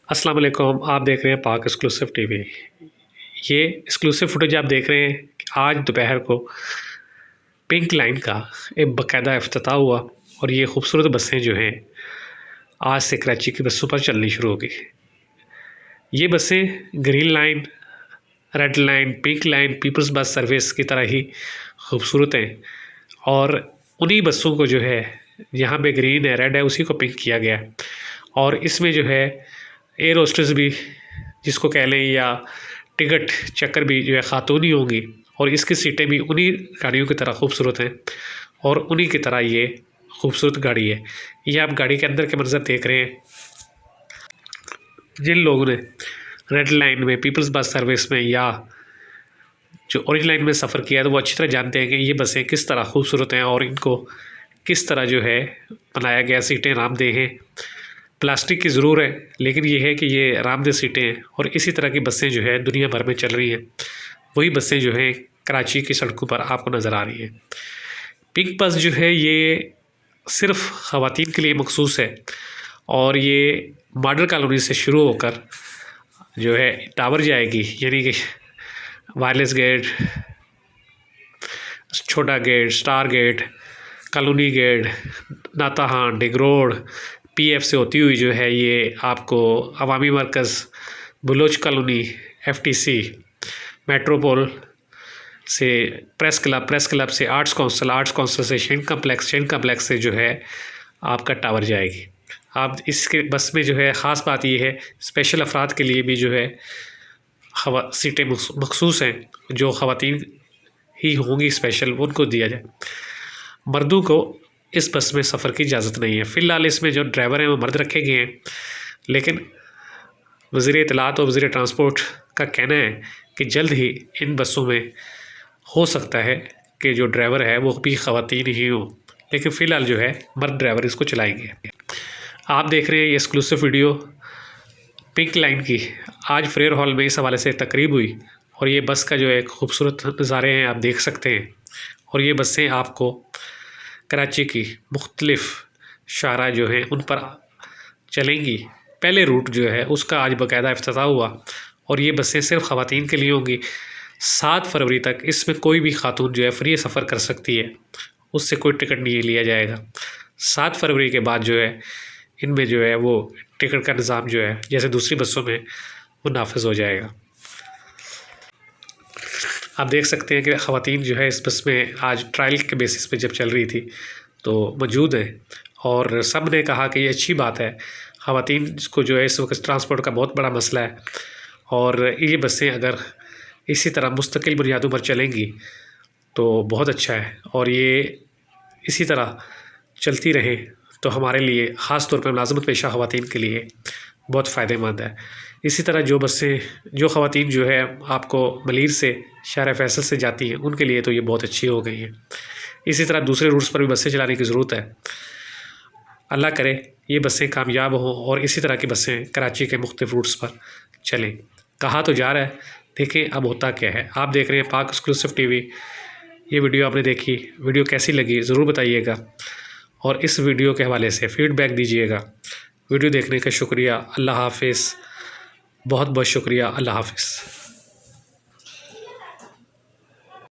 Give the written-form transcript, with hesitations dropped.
अस्सलाम वालेकुम। आप देख रहे हैं पाक एक्सक्लूसिव टीवी। ये एक्सक्लूसिव फुटेज आप देख रहे हैं कि आज दोपहर को पिंक लाइन का एक बाकायदा इफ्तिताह हुआ और ये खूबसूरत बसें जो हैं आज से कराची की बसों पर चलनी शुरू हो गई। ये बसें green line, red line, pink line, people's bus service की तरह ही खूबसूरत हैं और उन्हीं बसों को जो है यहाँ पे ग्रीन है, रेड है, उसी को पिंक किया गया है। और इसमें जो है एयर होस्टेस भी जिसको कह लें या टिकट चेकर भी जो है ख़ातून ही होंगी और इसकी सीटें भी उन्हीं गाड़ियों की तरह खूबसूरत हैं और उन्हीं की तरह ये खूबसूरत गाड़ी है। ये आप गाड़ी के अंदर के मंजर देख रहे हैं। जिन लोगों ने रेड लाइन में, पीपल्स बस सर्विस में या जो ऑरेंज लाइन में सफ़र किया है तो वो अच्छी तरह जानते हैं कि ये बसें किस तरह खूबसूरत हैं और इनको किस तरह जो है बनाया गया। सीटें आरामदेह हैं, प्लास्टिक की ज़रूर है लेकिन ये है कि ये आरामदेह सीटें हैं और इसी तरह की बसें जो है दुनिया भर में चल रही हैं। वही बसें जो हैं कराची की सड़कों पर आपको नज़र आ रही हैं। पिंक बस जो है ये सिर्फ़ ख़वातीन के लिए मखसूस है और ये मॉडल कॉलोनी से शुरू होकर जो है टावर जाएगी, यानी कि वायरलेस गेट, छोटा gate, star gate, colony gate, नाताहान, डिग रोड, पीएफ से होती हुई जो है ये आपको Awami Markaz, Baloch colony, FTC, metropole से प्रेस क्लब से आर्ट्स काउंसिल से शेन कम्प्लेक्स से जो है आपका टावर जाएगी। आप इसके बस में जो है ख़ास बात ये है स्पेशल अफराद के लिए भी जो है सीटें मखसूस हैं, जो ख़वातीन ही होंगी स्पेशल उनको दिया जाए। मर्दों को इस बस में सफ़र की इजाज़त नहीं है। फ़िलहाल इसमें जो ड्राइवर हैं वो मर्द रखे गए हैं, लेकिन वज़ीर इत्तलात और वज़ीर ट्रांसपोर्ट का कहना है कि जल्द ही इन बसों में हो सकता है कि जो ड्राइवर है वो भी ख़वातीन ही हों, लेकिन फ़िलहाल जो है मर्द ड्राइवर इसको चलाएँगे। आप देख रहे हैं ये एक्सक्लूसिव वीडियो पिंक लाइन की। आज फ्रेयर हॉल में इस हवाले से तकरीब हुई और ये बस का जो है खूबसूरत नज़ारे हैं आप देख सकते हैं और ये बसें आपको कराची की मुख्तलिफ़ शारा जो हैं उन पर चलेंगी। पहले रूट जो है उसका आज बाकायदा इफ्तिताह हुआ और ये बसें सिर्फ़ ख़वातीन के लिए होंगी। 7 फरवरी तक इसमें कोई भी खातून जो है फ्री सफ़र कर सकती है, उससे कोई टिकट नहीं लिया जाएगा। 7 फरवरी के बाद जो है इनमें जो है वो टिकट का निज़ाम जो है जैसे दूसरी बसों में वो नाफिज हो जाएगा। आप देख सकते हैं कि ख़वातीन जो है इस बस में आज ट्रायल के बेसिस पे जब चल रही थी तो मौजूद हैं और सब ने कहा कि ये अच्छी बात है। ख़वातीन को जो है इस वक्त ट्रांसपोर्ट का बहुत बड़ा मसला है और ये बसें अगर इसी तरह मुस्तकिल बुनियादों पर चलेंगी तो बहुत अच्छा है और ये इसी तरह चलती रहें तो हमारे लिए ख़ास तौर पर मुलाज़मत पेशा ख़वातीन के लिए बहुत फ़ायदेमंद है। इसी तरह जो बसें जो ख़वातीन जो है आपको मलीर से शहर फैसल से जाती हैं उनके लिए तो ये बहुत अच्छी हो गई हैं। इसी तरह दूसरे रूट्स पर भी बसें चलाने की ज़रूरत है। अल्लाह करे ये बसें कामयाब हों और इसी तरह की बसें कराची के मुख्तलिफ़ रूट्स पर चलें। कहा तो जा रहा है, देखें अब होता क्या है। आप देख रहे हैं पाक एक्सक्लूसिव टीवी। ये वीडियो आपने देखी, वीडियो कैसी लगी ज़रूर बताइएगा और इस वीडियो के हवाले से फ़ीडबैक दीजिएगा। वीडियो देखने का शुक्रिया। अल्लाह हाफ़िज़। बहुत बहुत शुक्रिया। अल्लाह हाफ़िज़।